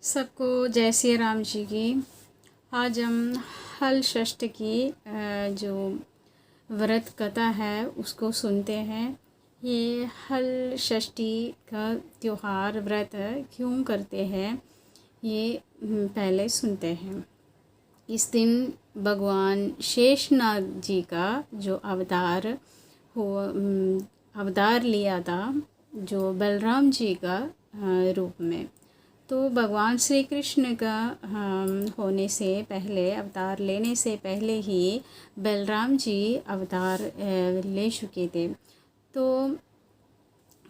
सबको जय श्री राम जी की। आज हम हल षष्ठ की जो व्रत कथा है उसको सुनते हैं। ये हल षष्ठी का त्योहार व्रत क्यों करते हैं ये पहले सुनते हैं। इस दिन भगवान शेषनाग जी का जो अवतार लिया था, जो बलराम जी का रूप में। तो भगवान श्री कृष्ण का होने से पहले, अवतार लेने से पहले ही बलराम जी अवतार ले चुके थे। तो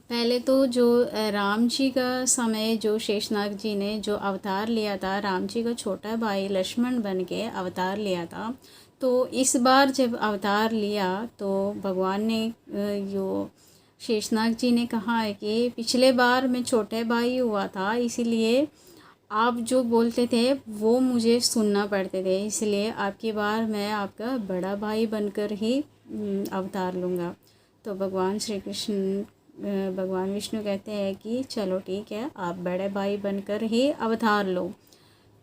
पहले तो जो राम जी का समय, जो शेषनाग जी ने जो अवतार लिया था, राम जी का छोटा भाई लक्ष्मण बन के अवतार लिया था। तो इस बार जब अवतार लिया तो भगवान ने जो शेषनाग जी ने कहा है कि पिछले बार मैं छोटे भाई हुआ था, इसीलिए आप जो बोलते थे वो मुझे सुनना पड़ते थे, इसलिए आपकी बार मैं आपका बड़ा भाई बनकर ही अवतार लूँगा। तो भगवान श्री कृष्ण, भगवान विष्णु कहते हैं कि चलो ठीक है, आप बड़े भाई बनकर ही अवतार लो।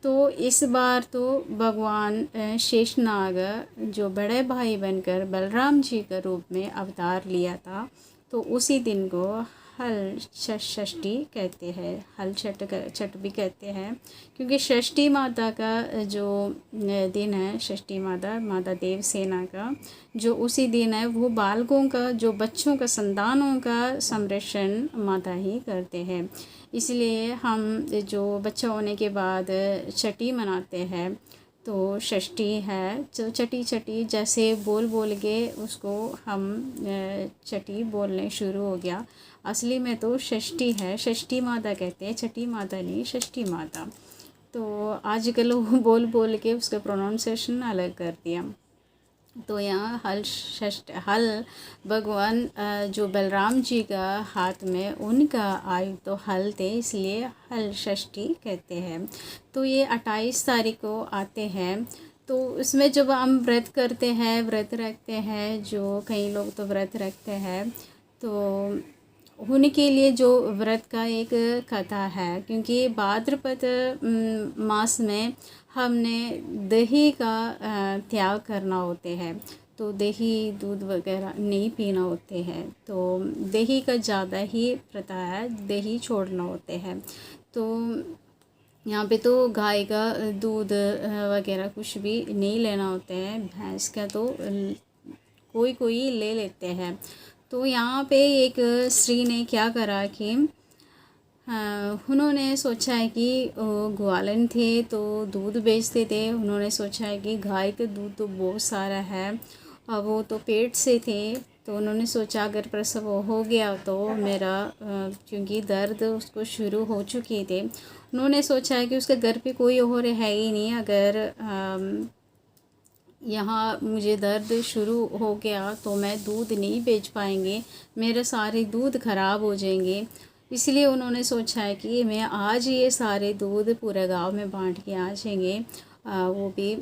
तो इस बार तो भगवान शेषनाग जो बड़े भाई बनकर बलराम जी के रूप में अवतार लिया था, तो उसी दिन को हल षष्ठी कहते हैं, हल छठ भी कहते हैं, क्योंकि षष्ठी माता का जो दिन है, षष्ठी माता देवसेना का जो उसी दिन है, वो बालकों का, जो बच्चों का, संतानों का संरक्षण माता ही करते हैं। इसलिए हम जो बच्चा होने के बाद छठी मनाते हैं, तो षष्ठी है, जो छठी जैसे बोल के उसको हम छठी बोलने शुरू हो गया। असली में तो षष्ठी है, षष्ठी माता कहते हैं, छठी माता नहीं, षष्ठी माता। तो आजकल वो बोल के उसका प्रोनाउंसिएशन अलग कर दिया। तो यहाँ हल भगवान जो बलराम जी का हाथ में, उनका आयु तो हल थे, इसलिए हल षष्ठी कहते हैं। तो ये 28 तारीख को आते हैं। तो उसमें जब हम व्रत करते हैं, व्रत रखते हैं, जो कई लोग तो व्रत रखते हैं, तो उनके लिए जो व्रत का एक कथा है, क्योंकि भाद्रपद मास में हमने दही का त्याग करना होते हैं, तो दही दूध वगैरह नहीं पीना होते हैं। तो दही का ज़्यादा ही प्रथा है, दही छोड़ना होते हैं। तो यहाँ पे तो गाय का दूध वगैरह कुछ भी नहीं लेना होते हैं, भैंस का तो कोई ले लेते हैं। तो यहाँ पे एक स्त्री ने क्या करा कि उन्होंने सोचा है कि ग्वालन थे तो दूध बेचते थे। उन्होंने सोचा है कि गाय का दूध तो बहुत सारा है, वो तो पेट से थे, तो उन्होंने सोचा अगर प्रसव हो गया तो मेरा, क्योंकि दर्द उसको शुरू हो चुके थे, उन्होंने सोचा है कि उसके घर पे कोई और है ही नहीं, अगर यहाँ मुझे दर्द शुरू हो गया तो मैं दूध नहीं बेच पाएंगे, मेरे सारे दूध ख़राब हो जाएंगे। इसलिए उन्होंने सोचा है कि मैं आज ये सारे दूध पूरे गांव में बांट के आ जाएंगे। वो भी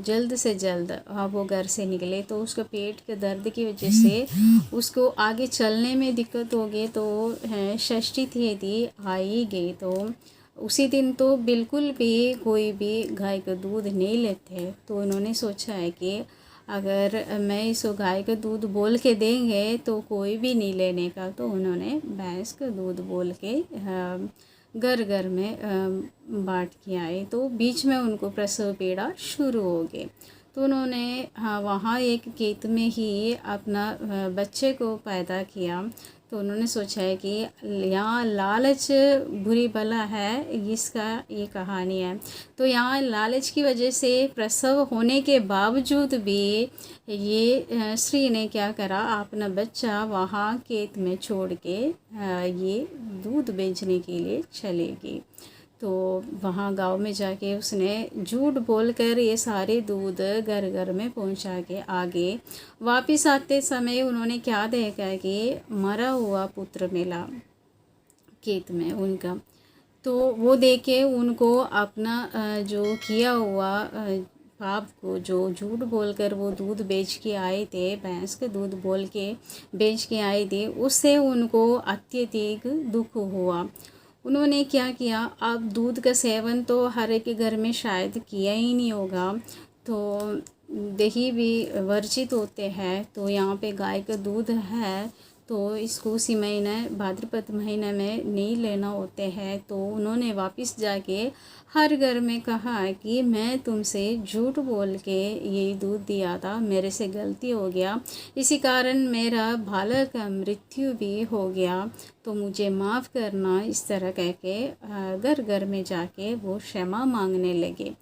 जल्द से जल्द वो घर से निकले। तो उसका पेट के दर्द की वजह से उसको आगे चलने में दिक्कत हो गई। तो षष्ठी थी आ ही गई। तो उसी दिन तो बिल्कुल भी कोई भी गाय का दूध नहीं लेते। तो उन्होंने सोचा है कि अगर मैं इस गाय का दूध बोल के देंगे तो कोई भी नहीं लेने का। तो उन्होंने भैंस का दूध बोल के घर घर में बांट के आए। तो बीच में उनको प्रसव पीड़ा शुरू हो गई। तो उन्होंने वहाँ एक खेत में ही अपना बच्चे को पैदा किया। तो उन्होंने सोचा है कि यहाँ लालच बुरी बला है, इसका ये कहानी है। तो यहाँ लालच की वजह से प्रसव होने के बावजूद भी ये स्त्री ने क्या करा, अपना बच्चा वहाँ खेत में छोड़ के ये दूध बेचने के लिए चलेगी। तो वहाँ गांव में जाके उसने झूठ बोलकर ये सारे दूध घर घर में पहुंचा के आगे वापस आते समय उन्होंने क्या देखा कि मरा हुआ पुत्र मिला खेत में उनका। तो वो देखे उनको अपना जो किया हुआ पाप को, जो झूठ बोलकर वो दूध बेच के आए थे, भैंस का दूध बोल के बेच के आए थे, उससे उनको अत्यधिक दुख हुआ। उन्होंने क्या किया, अब दूध का सेवन तो हर एक के घर में शायद किया ही नहीं होगा, तो दही भी वर्जित होते हैं। तो यहाँ पे गाय का दूध है तो इसको उसी महीने भाद्रपद महीने में नहीं लेना होते हैं। तो उन्होंने वापस जाके हर घर में कहा कि मैं तुमसे झूठ बोल के ये दूध दिया था, मेरे से गलती हो गया, इसी कारण मेरा बालक का मृत्यु भी हो गया, तो मुझे माफ़ करना। इस तरह कह के घर घर में जाके वो क्षमा मांगने लगे।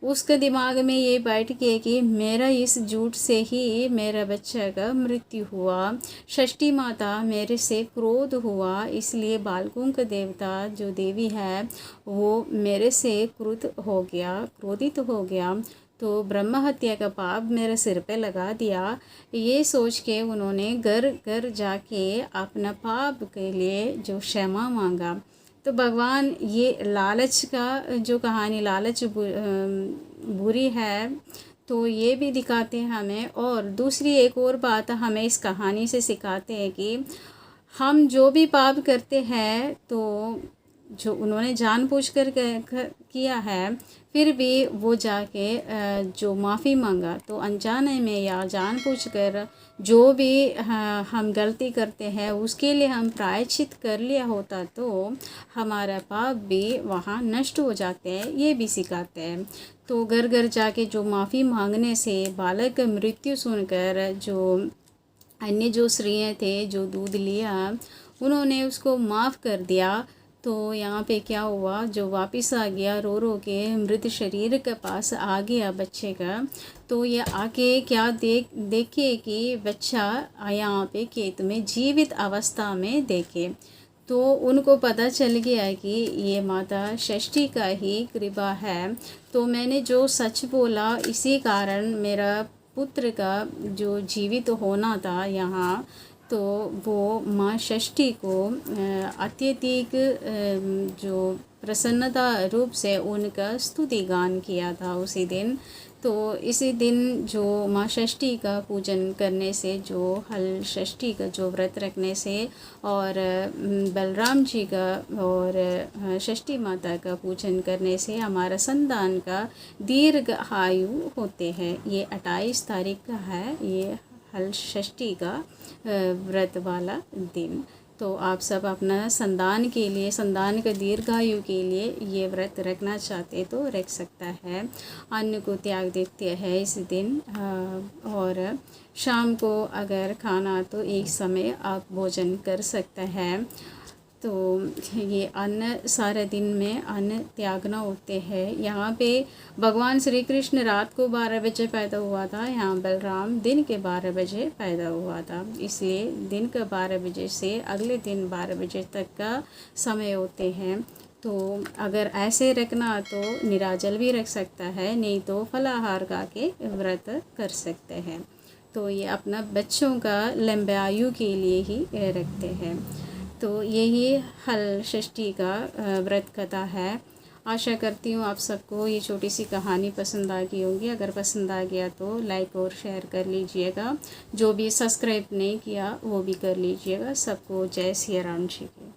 उसके दिमाग में ये बैठ गया कि मेरा इस झूठ से ही मेरा बच्चा का मृत्यु हुआ, षष्ठी माता मेरे से क्रोध हुआ, इसलिए बालकों का देवता जो देवी है वो मेरे से क्रोधित हो गया, तो ब्रह्म हत्या का पाप मेरे सिर पे लगा दिया। ये सोच के उन्होंने घर घर जाके अपना पाप के लिए जो क्षमा मांगा। तो भगवान ये लालच का जो कहानी, लालच बुरी है, तो ये भी दिखाते हैं हमें। और दूसरी एक और बात हमें इस कहानी से सिखाते हैं कि हम जो भी पाप करते हैं, तो जो उन्होंने जानबूझकर किया है, फिर भी वो जाके जो माफ़ी मांगा, तो अनजाने में या जानबूझकर जो भी हम गलती करते हैं उसके लिए हम प्रायश्चित कर लिया होता तो हमारा पाप भी वहाँ नष्ट हो जाते हैं, ये भी सिखाते हैं। तो घर घर जाके जो माफ़ी मांगने से बालक का मृत्यु सुनकर जो अन्य जो स्त्रियाँ थे जो दूध लिया, उन्होंने उसको माफ़ कर दिया। तो यहाँ पे क्या हुआ, जो वापस आ गया रो रो के मृत शरीर के पास आ गया बच्चे का, तो ये आके क्या देखे कि बच्चा यहाँ पे खेत में जीवित अवस्था में देखे। तो उनको पता चल गया कि ये माता षष्ठी का ही कृपा है, तो मैंने जो सच बोला इसी कारण मेरा पुत्र का जो जीवित होना था यहाँ, तो वो माँ षष्ठी को अत्यधिक जो प्रसन्नता रूप से उनका स्तुति गान किया था उसी दिन। तो इसी दिन जो माँ षष्ठी का पूजन करने से, जो हल षष्ठी का जो व्रत रखने से और बलराम जी का और षष्ठी माता का पूजन करने से हमारा संतान का दीर्घ आयु होते हैं। ये 28 तारीख का है ये हल षष्ठी का व्रत वाला दिन। तो आप सब अपना संतान के लिए, संतान का दीर्घायु के लिए ये व्रत रखना चाहते तो रख सकता है। अन्न को त्याग देते हैं इस दिन, और शाम को अगर खाना तो एक समय आप भोजन कर सकते हैं। तो ये अन्न सारे दिन में अन्न त्यागना होते हैं। यहाँ पे भगवान श्री कृष्ण रात को 12 बजे पैदा हुआ था, यहाँ बलराम दिन के 12 बजे पैदा हुआ था, इसलिए दिन का 12 बजे से अगले दिन 12 बजे तक का समय होते हैं। तो अगर ऐसे रखना तो निराजल भी रख सकता है, नहीं तो फलाहार खा के व्रत कर सकते हैं। तो ये अपना बच्चों का लंबे आयु के लिए ही रखते हैं। तो यही हल षष्ठी का व्रत कथा है। आशा करती हूँ आप सबको ये छोटी सी कहानी पसंद आ गई होगी। अगर पसंद आ गया तो लाइक और शेयर कर लीजिएगा। जो भी सब्सक्राइब नहीं किया वो भी कर लीजिएगा। सबको जय सिया राम जी की।